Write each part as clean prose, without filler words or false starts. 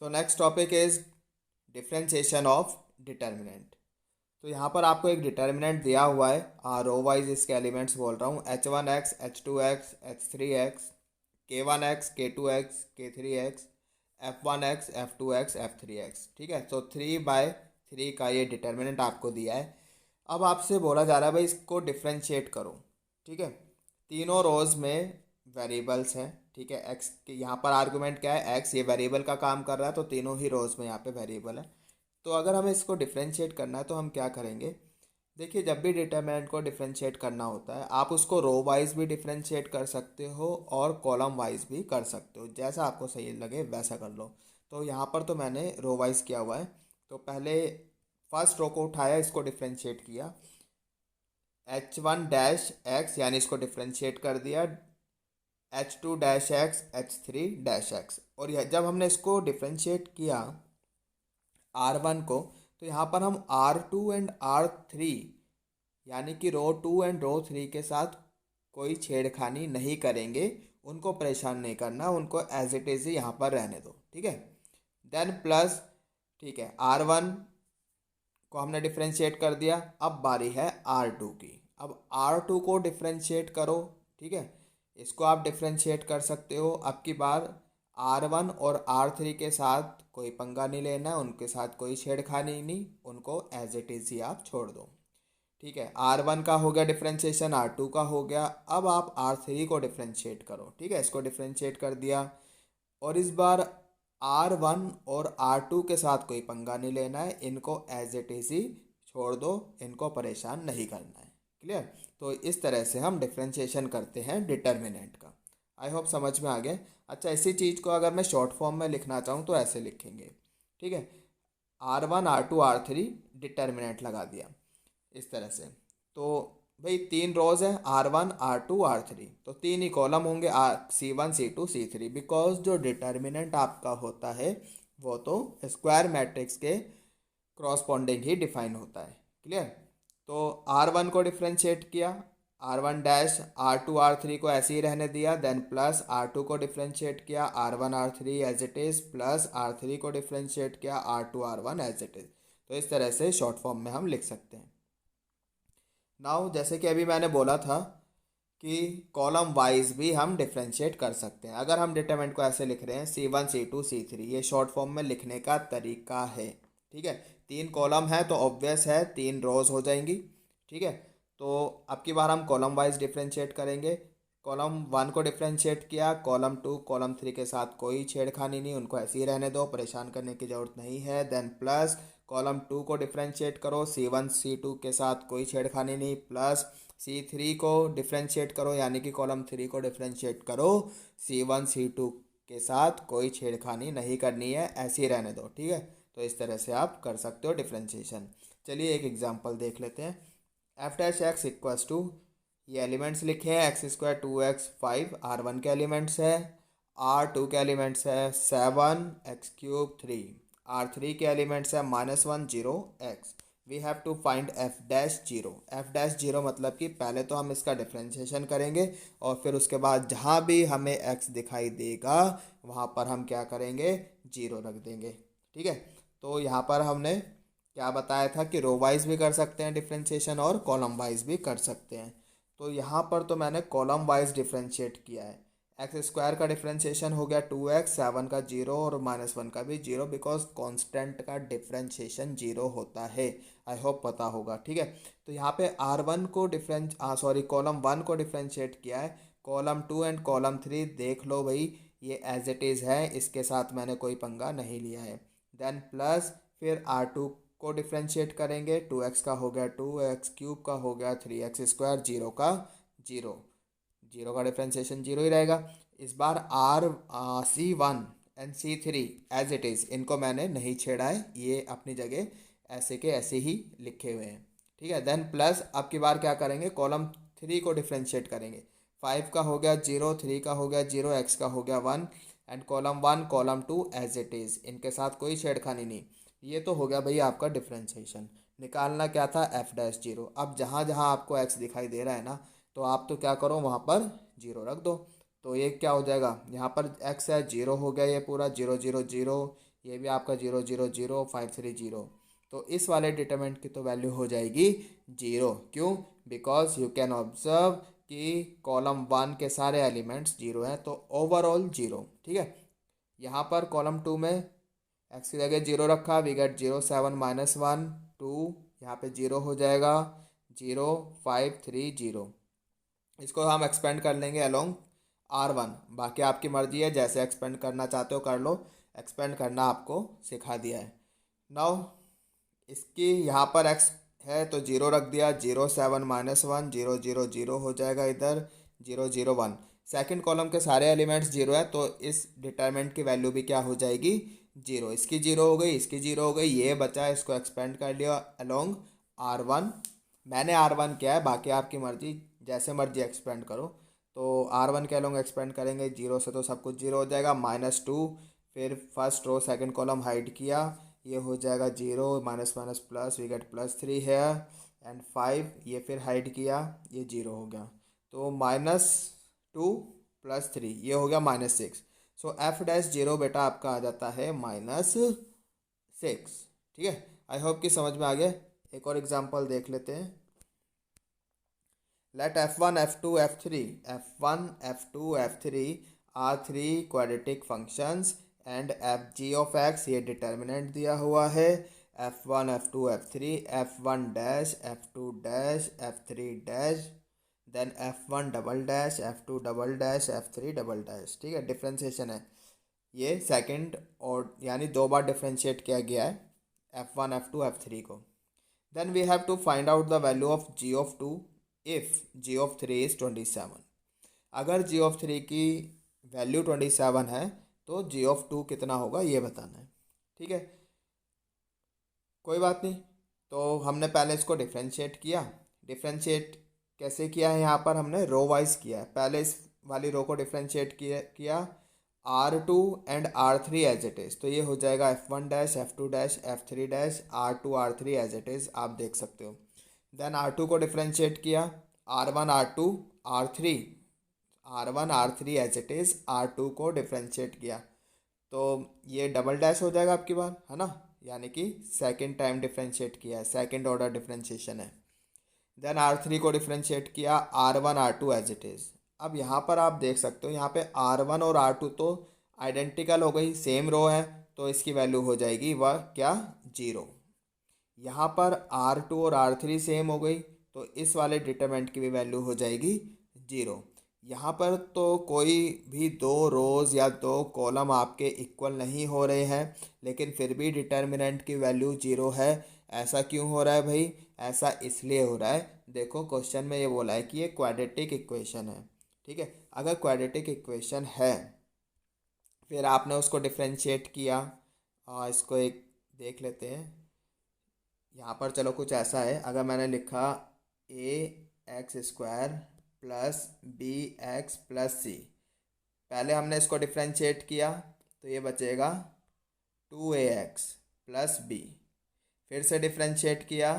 So next topic is differentiation of determinant. तो यहाँ पर आपको एक डिटर्मिनेंट दिया हुआ है, रो वाइज इसके एलिमेंट्स बोल रहा हूँ, h1x h2x h3x k1x k2x k3x f1x f2x f3x। ठीक है, तो 3/3 का ये डिटर्मिनेंट आपको दिया है। अब आपसे बोला जा रहा है भाई इसको डिफ्रेंशिएट करो। ठीक है, तीनों रोज में वेरिएबल्स हैं। ठीक है, एक्स के यहाँ पर आर्गुमेंट क्या है, एक्स ये वेरिएबल का काम कर रहा है, तो तीनों ही रोज में यहाँ पे वेरिएबल है। तो अगर हमें इसको डिफ्रेंशिएट करना है तो हम क्या करेंगे। देखिए, जब भी डिटरमिनेंट को डिफ्रेंशिएट करना होता है आप उसको रो वाइज भी डिफ्रेंशिएट कर सकते हो और कॉलम वाइज भी कर सकते हो, जैसा आपको सही लगे वैसा कर लो। तो यहाँ पर तो मैंने रो वाइज किया हुआ है। तो पहले फर्स्ट रो को उठाया, इसको डिफ्रेंशिएट किया, h1-x यानी इसको डिफ्रेंशिएट कर दिया, h2-x h3-x। और यह जब हमने इसको डिफ्रेंशिएट किया R1 को, तो यहाँ पर हम R2 एंड R3 यानी कि रो 2 एंड रो 3 के साथ कोई छेड़खानी नहीं करेंगे। उनको परेशान नहीं करना, उनको एज इट इज़ ही यहाँ पर रहने दो। ठीक है, देन प्लस, ठीक है, R1 को हमने डिफ्रेंशिएट कर दिया। अब बारी है R2 की। अब R2 को डिफ्रेंशिएट करो। ठीक है, इसको आप डिफ्रेंशिएट कर सकते हो। अब की बार R1 और R3 के साथ कोई पंगा नहीं लेना है, उनके साथ कोई छेड़खानी नहीं, उनको एज इट इज़ ही आप छोड़ दो। ठीक है, R1 का हो गया डिफ्रेंशिएशन, R2 का हो गया। अब आप R3 को डिफ्रेंशिएट करो। ठीक है, इसको डिफ्रेंशिएट कर दिया और इस बार R1 और R2 के साथ कोई पंगा नहीं लेना है, इनको एज इट इज ही छोड़ दो, इनको परेशान नहीं करना है। क्लियर। तो इस तरह से हम डिफ्रेंशिएशन करते हैं डिटर्मिनेंट का। आई होप समझ में आ गया। अच्छा, इसी चीज़ को अगर मैं शॉर्ट फॉर्म में लिखना चाहूँ तो ऐसे लिखेंगे। ठीक है, R1 R2 R3 डिटर्मिनेंट लगा दिया इस तरह से। तो भाई तीन रोज हैं, R1 R2 R3, तो तीन ही कॉलम होंगे, C1 C2 C3, बिकॉज जो डिटर्मिनेंट आपका होता है वो तो स्क्वायर मैट्रिक्स के क्रॉसपॉन्डिंग ही डिफाइन होता है। क्लियर। तो R1 को डिफ्रेंशिएट किया, R1-R2 R3 को ऐसे ही रहने दिया, देन प्लस R2 को डिफ्रेंशिएट किया, R1 R3 as it is, plus R3 को डिफ्रेंशिएट किया, R2 R1 as it is. तो इस तरह से शॉर्ट फॉर्म में हम लिख सकते हैं। नाउ जैसे कि अभी मैंने बोला था कि कॉलम वाइज भी हम डिफ्रेंशिएट कर सकते हैं। अगर हम डिटरमिनेंट को ऐसे लिख रहे हैं C1 C2 C3, ये शॉर्ट फॉर्म में लिखने का तरीका है। ठीक है, तीन कॉलम है तो ऑब्वियस है तीन रोज हो जाएंगी। ठीक है, तो अब की बार हम कॉलम वाइज डिफ्रेंशिएट करेंगे। कॉलम 1 को डिफ्रेंशिएट किया, कॉलम 2 कॉलम 3 के साथ कोई छेड़खानी नहीं, उनको ऐसे ही रहने दो, परेशान करने की ज़रूरत नहीं है। देन प्लस कॉलम 2 को डिफ्रेंशिएट करो, C1 C2 के साथ कोई छेड़खानी नहीं, प्लस C3 को डिफ्रेंशिएट करो, यानी कि कॉलम 3 को डिफ्रेंशिएट करो, C1 C2 के साथ कोई छेड़खानी नहीं करनी है, ऐसे ही रहने दो। ठीक है, तो इस तरह से आप कर सकते हो डिफ्रेंशिएशन। चलिए एक एग्जांपल देख लेते हैं। f'(x) इक्वल्स टू, ये एलिमेंट्स लिखे हैं, x² 2x 5 R1 के एलिमेंट्स है, R2 के एलिमेंट्स है 7 x³ 3, R3 के एलिमेंट्स है -1 0 x। We have to find f'0। f'0 मतलब कि पहले तो हम इसका डिफ्रेंशिएशन करेंगे और फिर उसके बाद जहाँ भी हमें x दिखाई देगा वहाँ पर हम क्या करेंगे, 0 रख देंगे। ठीक है, तो यहाँ पर हमने क्या बताया था कि रो वाइज भी कर सकते हैं डिफ्रेंशिएशन और कॉलम वाइज भी कर सकते हैं। तो यहाँ पर तो मैंने कॉलम वाइज डिफ्रेंशिएट किया है। x² का डिफ्रेंशिएशन हो गया 2x, 7 का 0 और -1 का भी 0, बिकॉज कांस्टेंट का डिफ्रेंशिएशन 0 होता है। आई होप पता होगा। ठीक है, तो यहाँ पे R1 को कॉलम 1 को डिफ्रेंशिएट किया है, कॉलम 2 एंड कॉलम 3 देख लो भाई, ये एज इट इज़ है, इसके साथ मैंने कोई पंगा नहीं लिया है। देन प्लस फिर R2 को डिफ्रेंशिएट करेंगे, 2x का हो गया 2, x³ का हो गया 3x², 0 का 0, 0 का डिफ्रेंशिएशन 0 ही रहेगा। इस बार C1 and C3 as it is, इनको मैंने नहीं छेड़ा है, ये अपनी जगह ऐसे के ऐसे ही लिखे हुए हैं। ठीक है, देन प्लस अब की बार क्या करेंगे, कॉलम 3 को डिफ्रेंशिएट करेंगे, 5 का हो गया 0, 3 का हो गया 0, x का हो गया 1, and column 1 column 2 as it is, इनके साथ कोई छेड़खानी नहीं। ये तो हो गया भाई आपका डिफ्रेंशिएशन। निकालना क्या था, f'0। अब जहाँ जहाँ आपको x दिखाई दे रहा है ना, तो आप तो क्या करो वहाँ पर 0 रख दो। तो ये क्या हो जाएगा, यहाँ पर x है 0 हो गया, ये पूरा 0 0 0, ये भी आपका 0 0 0 5 3 0। तो इस वाले डिटरमिनेंट की तो वैल्यू हो जाएगी 0। क्यों? बिकॉज यू कैन ऑब्जर्व कि कॉलम 1 के सारे एलिमेंट्स 0 हैं, तो ओवरऑल 0। ठीक है, यहाँ पर कॉलम 2 में एक्स की जगह 0 रखा, वी गेट 0 7 -1 2, यहाँ पे 0 हो जाएगा 0 5 3 0। इसको हम एक्सपेंड कर लेंगे अलोंग R1। बाकी आपकी मर्जी है, जैसे एक्सपेंड करना चाहते हो कर लो, एक्सपेंड करना आपको सिखा दिया है। नाउ इसकी यहाँ पर x है तो 0 रख दिया, 0 7 -1 0 0 0 हो जाएगा इधर, 0 0 1। सेकेंड कॉलम के सारे एलिमेंट्स 0 है, तो इस डिटरमिनेंट की वैल्यू भी क्या हो जाएगी 0। इसकी 0 हो गई, इसकी 0 हो गई, ये बचा, इसको एक्सपेंड कर लिया अलोंग R1। मैंने R1 किया है, बाकी आपकी मर्जी, जैसे मर्जी एक्सपेंड करो। तो R1 के अलोंग एक्सपेंड करेंगे 0 से, तो सब कुछ 0 हो जाएगा, -2। फिर first row second column hide किया, ये हो जाएगा 0 minus minus plus, we get +3 है, एंड 5, ये फिर हाइड किया, ये 0 हो गया। तो -2 +3 ये हो गया -6। सो f'0 बेटा आपका आ जाता है -6। ठीक है, आई होप कि समझ में आ गया। एक और एग्जांपल देख लेते हैं। Let f1, f2, f3 are three quadratic functions and fg of x ये डिटर्मिनेंट दिया हुआ है। f1 f2 f3 f1 dash f2 dash f3 dash, then f1 double dash f2 double dash f3 double dash. ठीक है, differentiation है ये second, और यानी दो बार डिफ्रेंशिएट किया गया है f1 f2 f3 को। Then we have to find out the value of g of 2 if g of 3 is 27। अगर g of 3 की वैल्यू 27 है तो g of 2 कितना होगा ये बताना है। ठीक है, कोई बात नहीं। तो हमने पहले इसको डिफ्रेंशिएट किया। डिफ्रेंशिएट कैसे किया है, यहाँ पर हमने रो वाइज किया है। पहले इस वाली रो को डिफ्रेंशिएट किया R2 and R3 as it is, तो ये हो जाएगा f1 dash f2 dash f3 dash R2 R3 as it is, आप देख सकते हो। देन R2 को डिफ्रेंशिएट किया, R1 R2 R3, R1 R3 as it is, R2 को डिफ्रेंशिएट किया, तो ये डबल डैश हो जाएगा आपकी बार, है ना, यानी कि सेकंड टाइम डिफ्रेंशिएट किया है, सेकंड ऑर्डर डिफ्रेंशिएशन है। देन R3 को डिफ्रेंशिएट किया, R1 R2 as it is. अब यहाँ पर आप देख सकते हो, यहाँ पे R1 और R2 तो आइडेंटिकल हो गई, सेम रो है, तो इसकी वैल्यू हो जाएगी वह क्या 0। यहाँ पर R2 और R3 सेम हो गई, तो इस वाले डिटरमिनेंट की भी वैल्यू हो जाएगी 0। यहाँ पर तो कोई भी दो रोज़ या दो कॉलम आपके इक्वल नहीं हो रहे हैं, लेकिन फिर भी डिटर्मिनेंट की वैल्यू 0 है। ऐसा क्यों हो रहा है भाई? ऐसा इसलिए हो रहा है, देखो क्वेश्चन में ये बोला है कि ये क्वाड्रेटिक इक्वेशन है। ठीक है, अगर क्वाड्रेटिक इक्वेशन है फिर आपने उसको डिफ्रेंशिएट किया, इसको एक देख लेते हैं। यहाँ पर चलो कुछ ऐसा है, अगर मैंने लिखा ax² प्लस bx+c, पहले हमने इसको डिफ्रेंशिएट किया तो ये बचेगा 2ax प्लस b, फिर से डिफ्रेंशिएट किया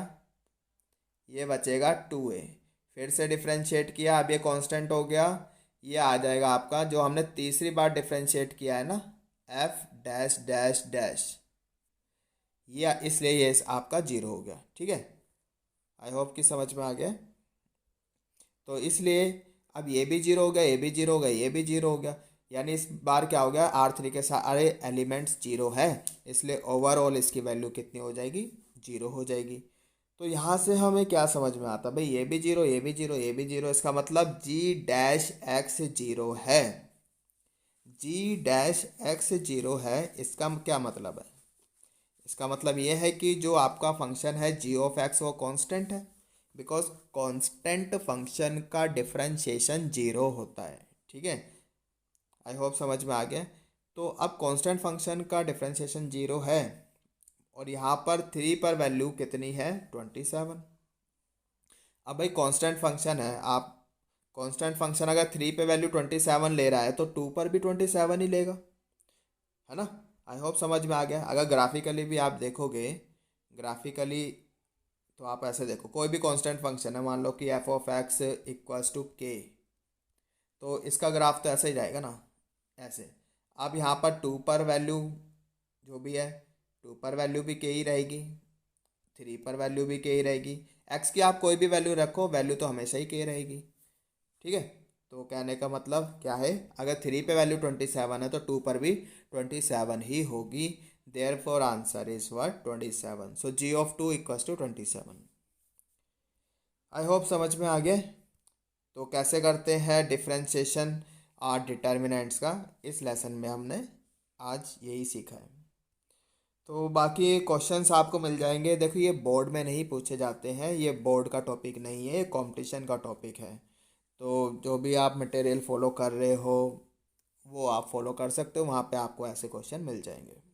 ये बचेगा 2a, फिर से डिफ्रेंशिएट किया, अब ये कांस्टेंट हो गया, ये आ जाएगा आपका जो हमने तीसरी बार डिफ्रेंशिएट किया है ना, f डैश डैश डैश, ये इसलिए ये आपका 0 हो गया। ठीक है, आई होप कि समझ में आ गया। तो इसलिए अब ये भी 0 हो गया, ये भी 0 हो गया, ये भी 0 हो गया, यानी इस बार क्या हो गया, R3 के सारे एलिमेंट्स 0 है, इसलिए ओवरऑल इसकी वैल्यू कितनी हो जाएगी 0 हो जाएगी। तो यहाँ से हमें क्या समझ में आता भाई, ये भी 0 ये भी 0 ये भी 0, इसका मतलब G'(x) 0 है। G'(x) 0 है, इसका क्या मतलब है? इसका मतलब ये है कि जो आपका फंक्शन है g(x) वो कांस्टेंट है, बिकॉज कांस्टेंट फंक्शन का डिफरेंशिएशन 0 होता है। ठीक है, आई होप समझ में आ गया। तो अब कांस्टेंट फंक्शन का डिफरेंशिएशन 0 है, और यहाँ पर 3 पर वैल्यू कितनी है 27। अब भाई कांस्टेंट फंक्शन है, आप कांस्टेंट फंक्शन अगर 3 पे वैल्यू 27 ले रहा है तो 2 पर भी 27 ही लेगा, है ना। आई होप समझ में आ गया। अगर ग्राफिकली भी आप देखोगे, ग्राफिकली तो आप ऐसे देखो, कोई भी कांस्टेंट फंक्शन है, मान लो कि f(x) = k, तो इसका ग्राफ तो ऐसे ही जाएगा ना, ऐसे। अब यहाँ पर 2 पर वैल्यू जो भी है, 2 पर वैल्यू भी के ही रहेगी, 3 पर वैल्यू भी के ही रहेगी। एक्स की आप कोई भी वैल्यू रखो, वैल्यू तो हमेशा ही के रहेगी। ठीक है, तो कहने का मतलब क्या है, अगर 3 पे वैल्यू 27 है तो 2 पर भी 27 ही होगी। Therefore answer is what, 27। So G of 2 equals to 27। I hope समझ में आ गया। तो कैसे करते हैं डिफ्रेंशिएशन और डिटर्मिनेंट्स का, इस लेसन में हमने आज यही सीखा है। तो बाकी क्वेश्चंस आपको मिल जाएंगे। देखो ये बोर्ड में नहीं पूछे जाते हैं, ये बोर्ड का टॉपिक नहीं है, ये कंपटीशन का टॉपिक है। तो जो भी आप मटेरियल फॉलो कर रहे हो वो आप फॉलो कर सकते हो, वहाँ पे आपको ऐसे क्वेश्चन मिल जाएंगे।